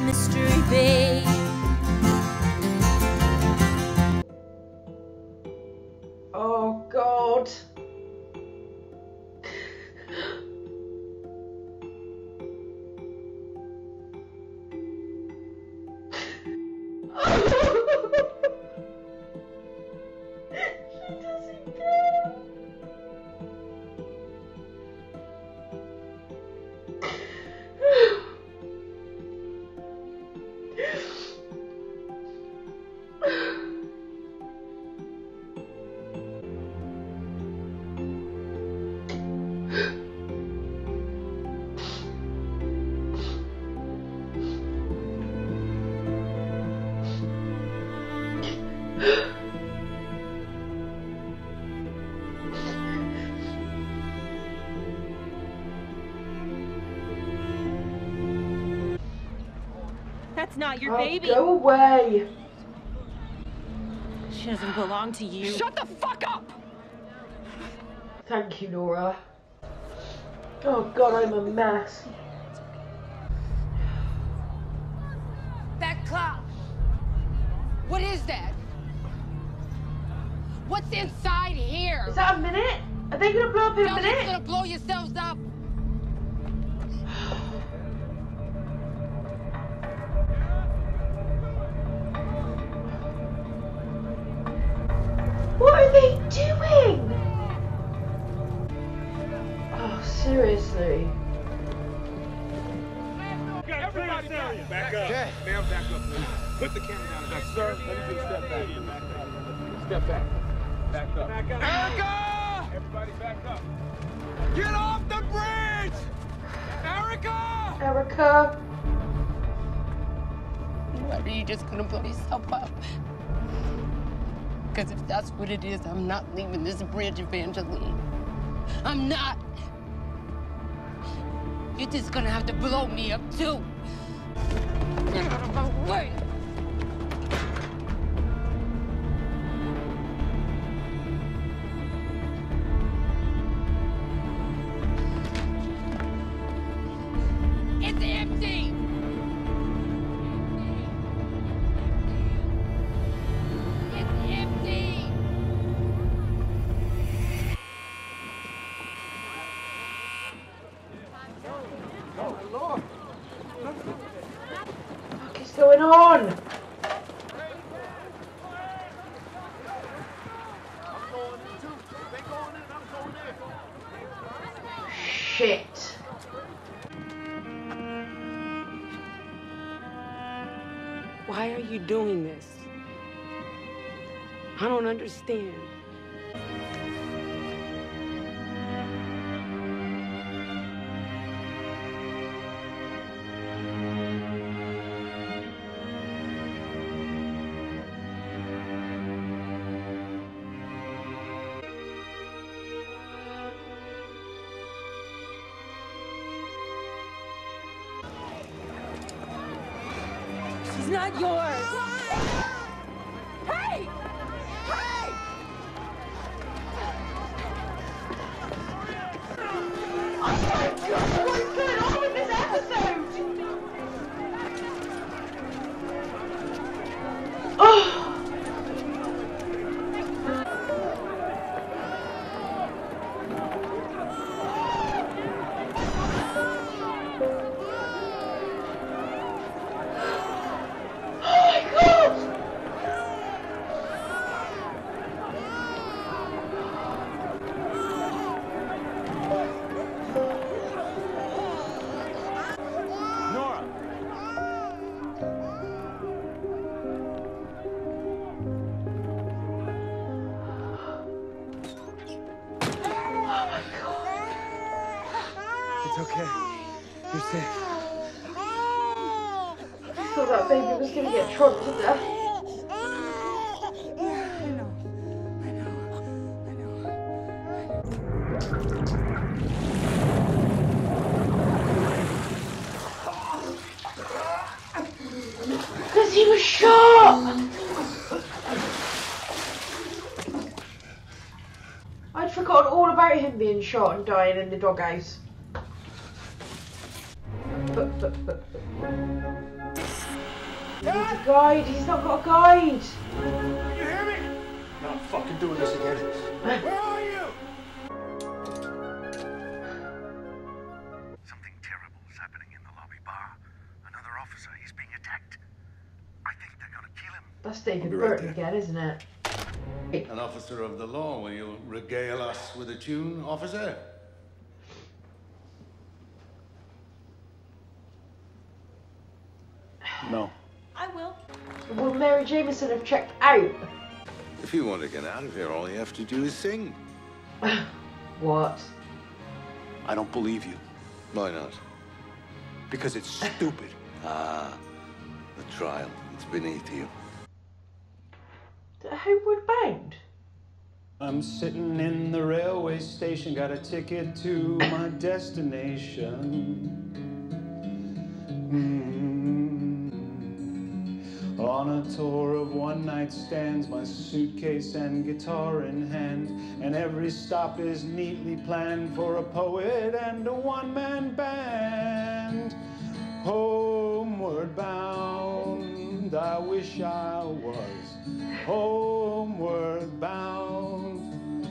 mystery, babe. Oh God. She doesn't care. That's not your baby. Go away. She doesn't belong to you. Shut the fuck up! Thank you, Nora. Oh God, I'm a mess. That cloud. What is that? What's inside here? Is that a minute? Are they gonna blow up in a Y'all just minute? gonna blow yourselves up. What are they doing? Oh, seriously. Everybody back up. Okay. Ma'am, back up, please. Put the camera down. Back, sir. Let me do a step back. Step back. Back up. Back up. Erica! Everybody back up. Get off the bridge! Erica! Erica. Are you just gonna blow yourself up? Because if that's what it is, I'm not leaving this bridge, Evangeline. I'm not. You're just gonna have to blow me up, too. Get out of my way. It's empty. It's empty. What is going on? Shit. Why are you doing this? I don't understand. She's not yours. Hey! Hey! Oh my God, what is going on with this episode? Oh. It's okay. You're safe. I thought that baby was gonna get trodden to death. Because he was shot! I'd forgotten all about him being shot and dying in the doghouse. He needs a guide. He's not got a guide. You hear me? No, I'm fucking doing this again. Where are you? Something terrible is happening in the lobby bar. Another officer, he's being attacked. I think they're gonna kill him. That's David be right Burton there. again, isn't it? An officer of the law, will you regale us with a tune, officer? No. I will. Will Mary Jameson have checked out? If you want to get out of here, all you have to do is sing. What? I don't believe you. Why not? Because it's stupid. Ah, the trial. It's beneath you. Homeward Bound? I'm sitting in the railway station, got a ticket to my destination. On a tour of one-night stands, my suitcase and guitar in hand, and every stop is neatly planned for a poet and a one-man band. Homeward bound, I wish I was homeward bound.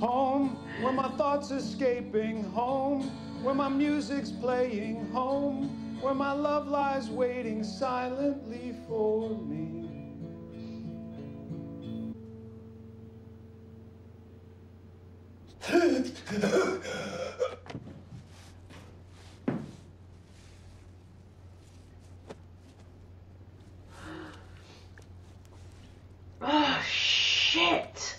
Home, where my thoughts escaping, home, where my music's playing, home, where my love lies waiting silently for me. Oh, shit!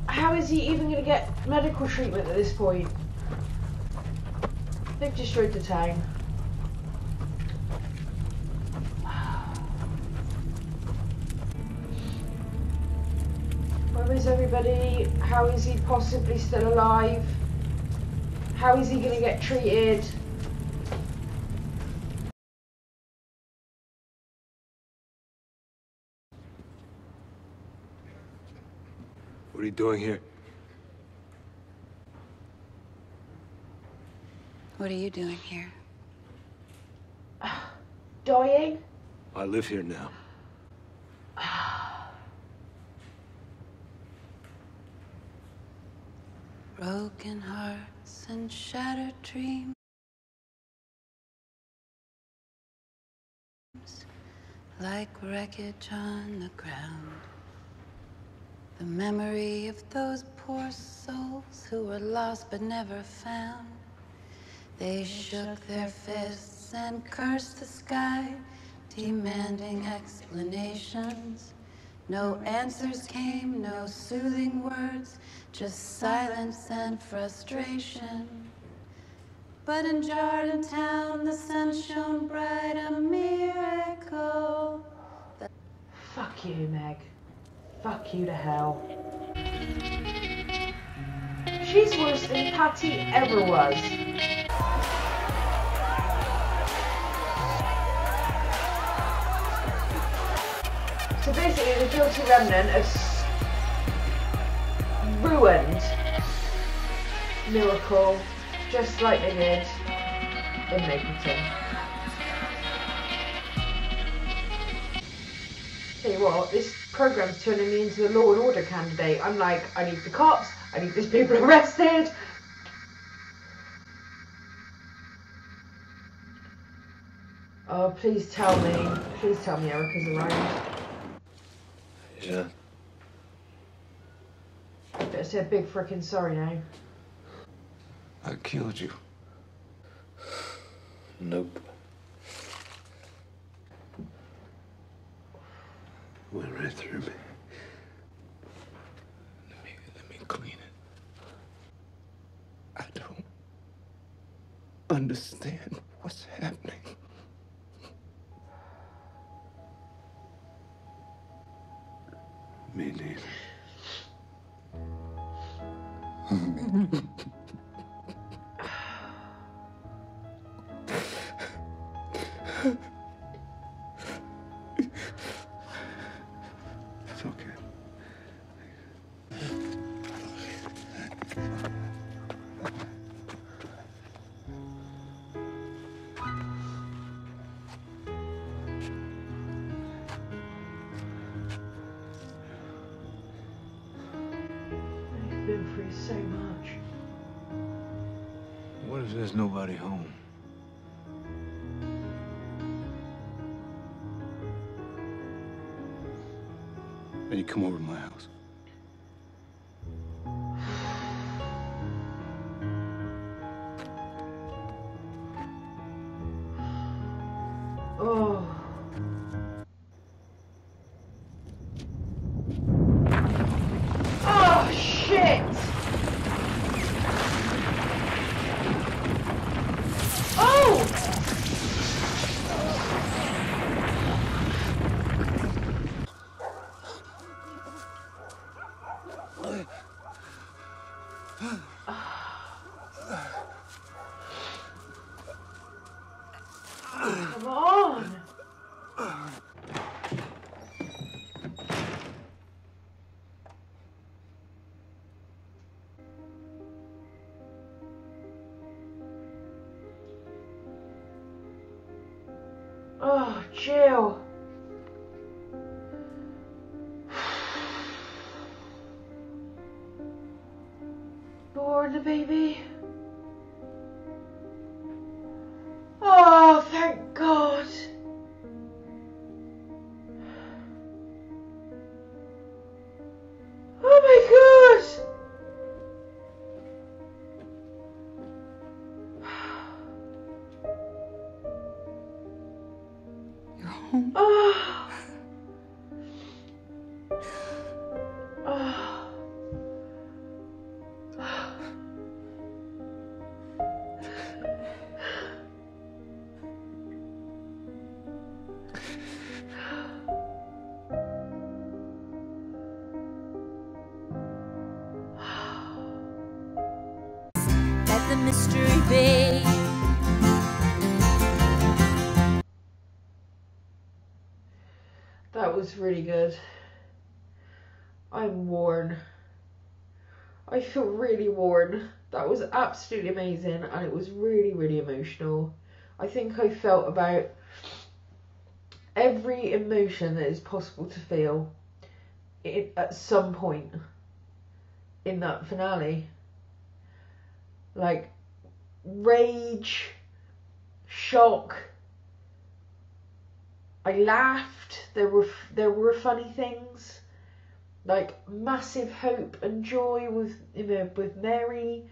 How is he even going to get medical treatment at this point? They've destroyed the town. Where is everybody? How is he possibly still alive? How is he going to get treated? What are you doing here? What are you doing here? Dying? I live here now. Broken hearts and shattered dreams, like wreckage on the ground. The memory of those poor souls who were lost but never found. They shook their fists and cursed the sky, demanding explanations. No answers came, no soothing words, just silence and frustration. But in Jordan town, the sun shone bright, a miracle. Fuck you, Meg. Fuck you to hell. She's worse than Patty ever was. So basically, the guilty remnant has ruined Miracle, just like they did in Mapleton. Tell you what, this program's turning me into the law and order candidate. I'm like, I need the cops, I need these people arrested. Oh, please tell me Erica's around. Yeah. Better say a big frickin' sorry now. I killed you. Nope. Went right through me. Let me clean it. I don't understand what's happening. Me neither. It's okay. I've been through so much. What if there's nobody home? Then you come over to my house. Oh. Oh, shit! Oh! Come on! Oh, Jill. Born the baby. Oh, thank God. Oh my God. You're home. Oh. Oh. Let the mystery be. That was really good. I'm worn. I feel really worn. That was absolutely amazing, and it was really, really emotional. I think I felt about every emotion that is possible to feel at some point in that finale. Like rage, shock. I laughed. There were funny things, like massive hope and joy with with Mary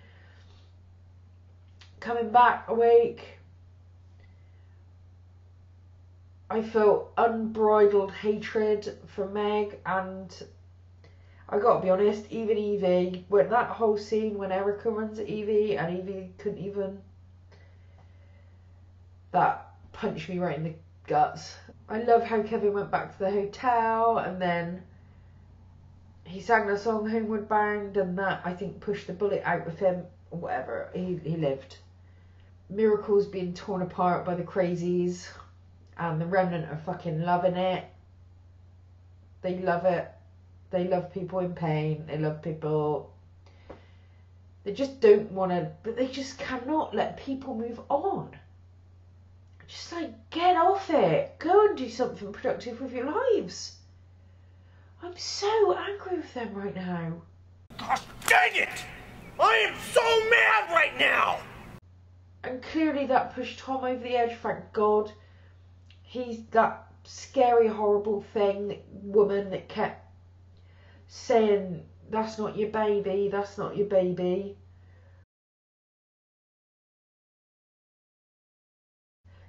coming back awake. I felt unbridled hatred for Meg, and I gotta be honest, even Evie, when that whole scene when Erica runs at Evie and Evie couldn't even, that punched me right in the guts. I love how Kevin went back to the hotel and then he sang the song Homeward Bound, and that, I think, pushed the bullet out of him, or whatever. He lived. Miracle's being torn apart by the crazies, and the Remnant are fucking loving it. They love it. They love people in pain. They love people. They just don't want to, but they just cannot let people move on. Just like, get off it. Go and do something productive with your lives. I'm so angry with them right now. God dang it! I am so mad right now! And clearly that pushed Tom over the edge, thank God. He's that scary, horrible woman that kept saying, that's not your baby, that's not your baby.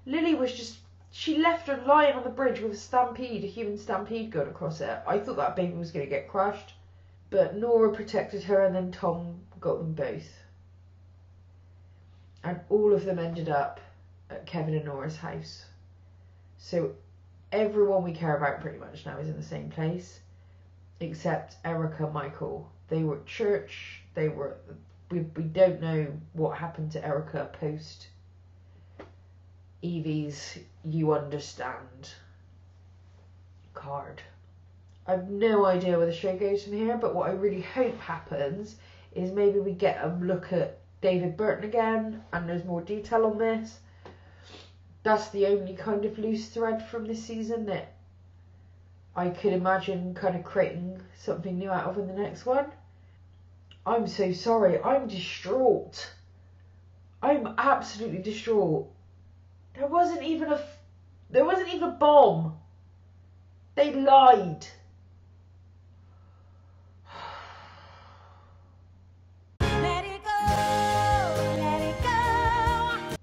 Lily was just, she left her lying on the bridge with a human stampede going across it. I thought that baby was going to get crushed. But Nora protected her, and then Tom got them both. And all of them ended up at Kevin and Nora's house. So everyone we care about pretty much now is in the same place. except Erica and Michael. They were at church. We don't know what happened to Erica post Evie's "You Understand" card. I have no idea where the show goes from here, but what I really hope happens is maybe we get a look at David Burton again and there's more detail on this. That's the only kind of loose thread from this season that I could imagine kind of creating something new out of in the next one. I'm so sorry. I'm distraught. I'm absolutely distraught. There wasn't even a bomb. They lied. Let it go, let it go.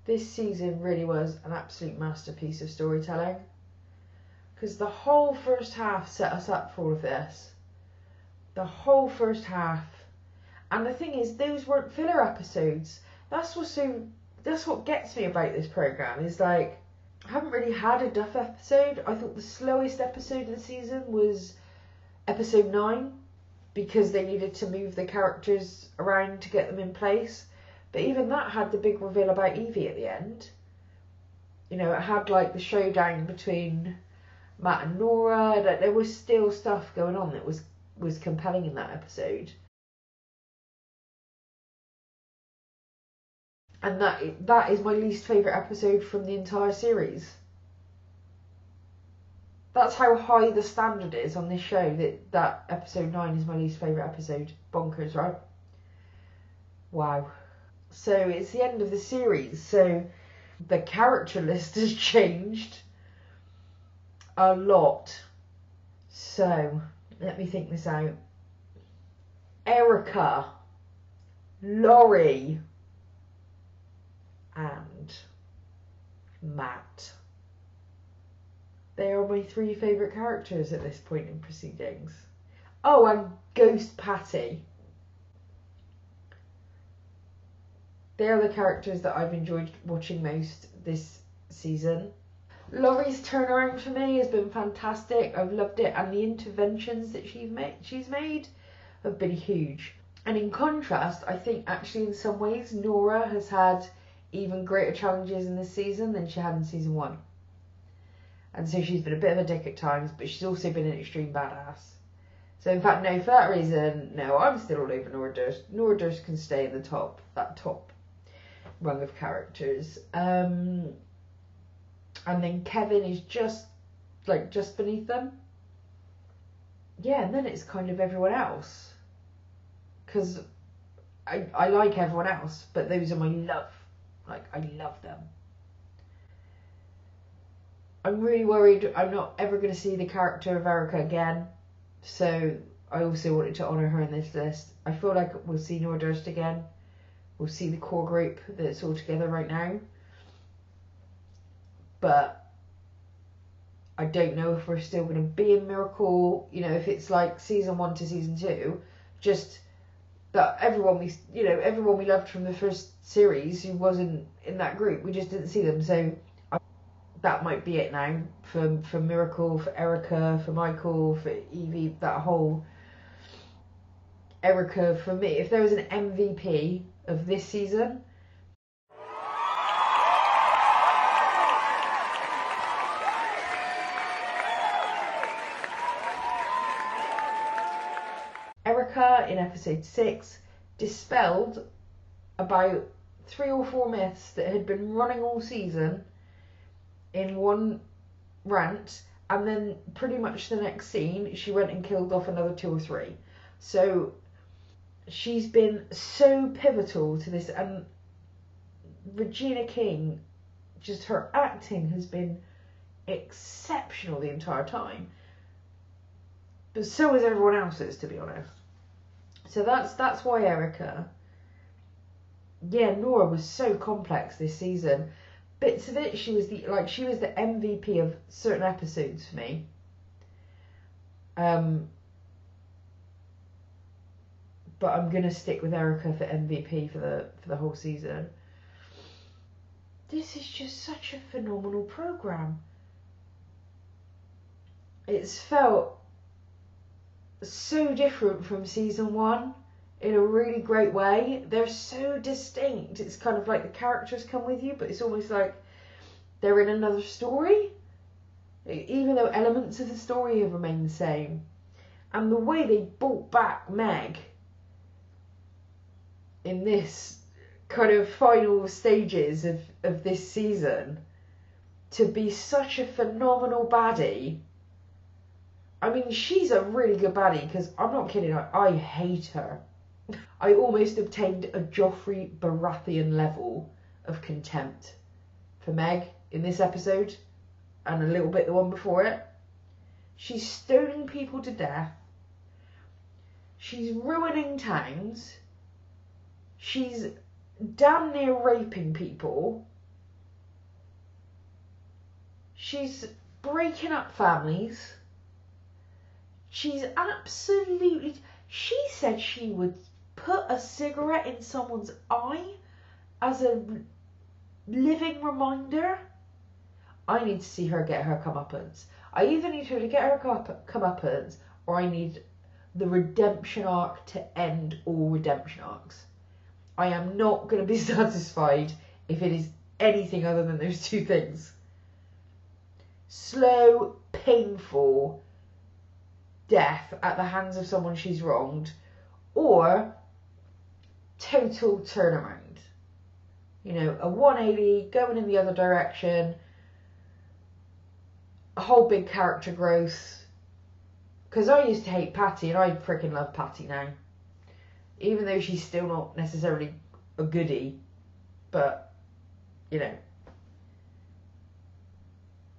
This season really was an absolute masterpiece of storytelling. Because the whole first half set us up for all of this. The whole first half. And the thing is, those weren't filler episodes. That's what gets me about this programme, is like, I haven't really had a duff episode. I thought the slowest episode of the season was episode 9, because they needed to move the characters around to get them in place. But even that had the big reveal about Evie at the end. You know, it had like the showdown between Matt and Nora. That there was still stuff going on that was compelling in that episode. And that is my least favourite episode from the entire series. That's how high the standard is on this show, that episode 9 is my least favourite episode. Bonkers, right? Wow. So it's the end of the series, so the character list has changed a lot. So, let me think this out. Erica, Laurie, and Matt. They are my 3 favourite characters at this point in proceedings. Oh, and Ghost Patty. They are the characters that I've enjoyed watching most this season. Laurie's turnaround for me has been fantastic. I've loved it, and the interventions that she's made have been huge. And in contrast, I think actually in some ways Nora has had even greater challenges in this season than she had in season 1. And so she's been a bit of a dick at times, but she's also been an extreme badass. So in fact, no, for that reason, no, I'm still all over Nora Durst. Nora Durst can stay in the top rung of characters. And then Kevin is just beneath them. Yeah, and then it's kind of everyone else. Because I like everyone else, but those are my love. Like, I love them. I'm really worried I'm not ever going to see the character of Erica again. So I also wanted to honour her in this list. I feel like we'll see Nora Durst again. We'll see the core group that's all together right now. But I don't know if we're still going to be in Miracle. You know, if it's like season 1 to season 2. Just that everyone we loved from the first series who wasn't in that group, we just didn't see them. So that might be it now for Miracle, for Erica, for Michael, for Evie, that whole Erica. For me, if there was an MVP of this season, Erica in episode 6 dispelled about 3 or 4 myths that had been running all season in one rant, and then pretty much the next scene she went and killed off another 2 or 3. So she's been so pivotal to this, and Regina King, just her acting has been exceptional the entire time. But so is everyone else's, to be honest. So that's why Erica. Yeah, Nora was so complex this season. Bits of it, she was the MVP of certain episodes for me. But I'm gonna stick with Erica for MVP for the whole season. This is just such a phenomenal program. it's felt so different from season 1 in a really great way. They're so distinct. It's kind of like the characters come with you, but it's almost like they're in another story, even though elements of the story have remained the same. And the way they brought back Meg in this kind of final stages of this season to be such a phenomenal baddie. I mean, she's a really good baddie, because I'm not kidding, I hate her. I almost obtained a Joffrey Baratheon level of contempt for Meg in this episode, and a little bit the one before it. She's stoning people to death. She's ruining towns. She's damn near raping people. She's breaking up families. She's absolutely... She said she would put a cigarette in someone's eye as a living reminder. I need to see her get her comeuppance. I either need her to get her comeuppance, or I need the redemption arc to end all redemption arcs. I am not going to be satisfied if it is anything other than those two things. Slow, painful death at the hands of someone she's wronged, or total turnaround. You know, a 180, going in the other direction, a whole big character growth. Because I used to hate Patty, and I freaking love Patty now. Even though she's still not necessarily a goodie. But, you know.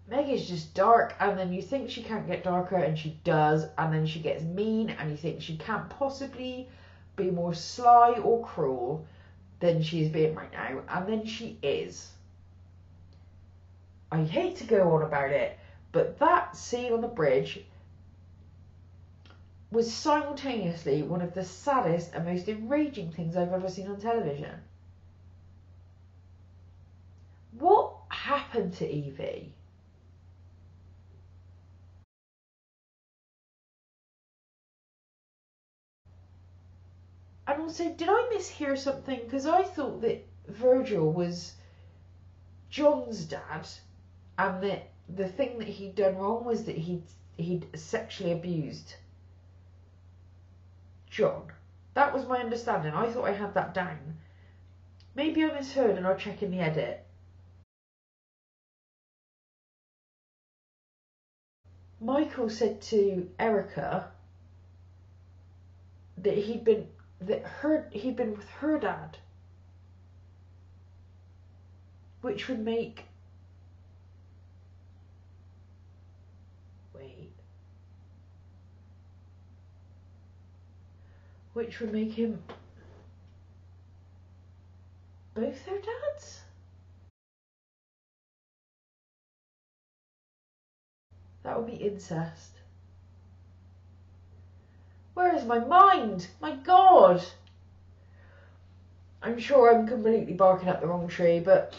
Meg is just dark, and then you think she can't get darker, and she does. And then she gets mean, and you think she can't possibly be more sly or cruel than she is being right now. And then she is. I hate to go on about it, but that scene on the bridge was simultaneously one of the saddest and most enraging things I've ever seen on television. What happened to Evie? And also, did I mishear something? Because I thought that Virgil was John's dad, and that the thing that he'd done wrong was that he'd sexually abused John. That was my understanding. I thought I had that down. Maybe I misheard, and I'll check in the edit. Michael said to Erica that he'd been with her dad, which would make him both their dads? That would be incest. Where is my mind? My God! I'm sure I'm completely barking up the wrong tree, but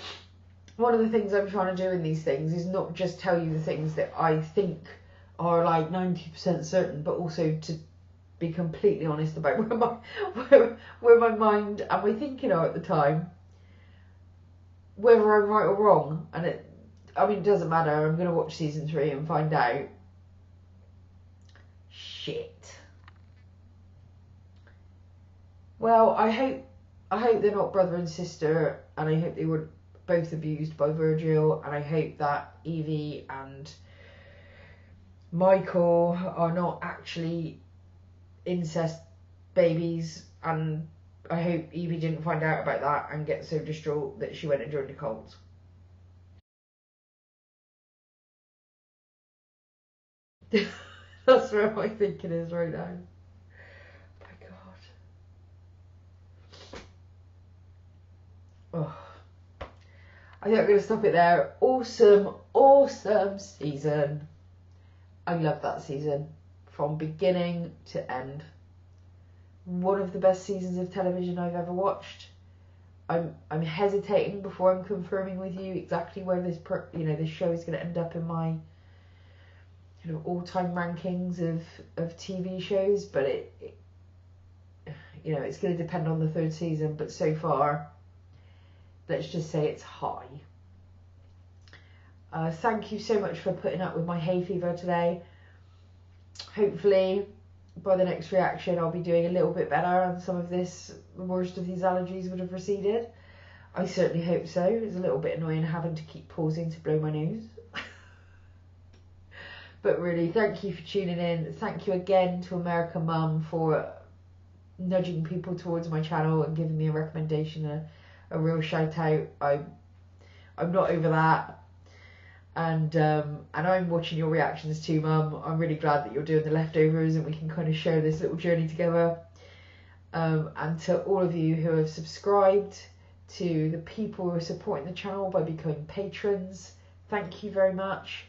one of the things I'm trying to do in these things is not just tell you the things that I think are like 90% certain, but also to be completely honest about where my mind and my thinking are at the time. Whether I'm right or wrong, and it doesn't matter. I'm going to watch season 3 and find out. Shit. Well, I hope they're not brother and sister, and I hope they were both abused by Virgil, and I hope that Evie and Michael are not actually incest babies, and I hope Evie didn't find out about that and get so distraught that she went and joined a cult. That's where my thinking is right now. My God. Oh. I think I'm going to stop it there. Awesome season. I love that season. From beginning to end. One of the best seasons of television I've ever watched. I'm hesitating before I'm confirming with you exactly where this show is going to end up in my kind of all-time rankings of TV shows, but it you know, it's going to depend on the third season, but so far, let's just say it's high. Thank you so much for putting up with my hay fever today. Hopefully, by the next reaction, I'll be doing a little bit better and some of this, the worst of these allergies would have receded. I certainly hope so. It's a little bit annoying having to keep pausing to blow my nose. But really, thank you for tuning in. Thank you again to American Mum for nudging people towards my channel and giving me a recommendation, a real shout out. I'm not over that. And I'm watching your reactions too, Mum. I'm really glad that you're doing the leftovers and we can kind of share this little journey together. And to all of you who have subscribed, to the people who are supporting the channel by becoming patrons, thank you very much.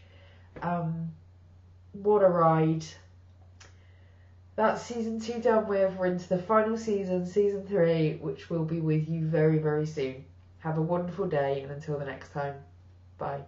What a ride. That's season 2 done with. We're into the final season, season 3, which will be with you very, very soon. Have a wonderful day, and until the next time, bye.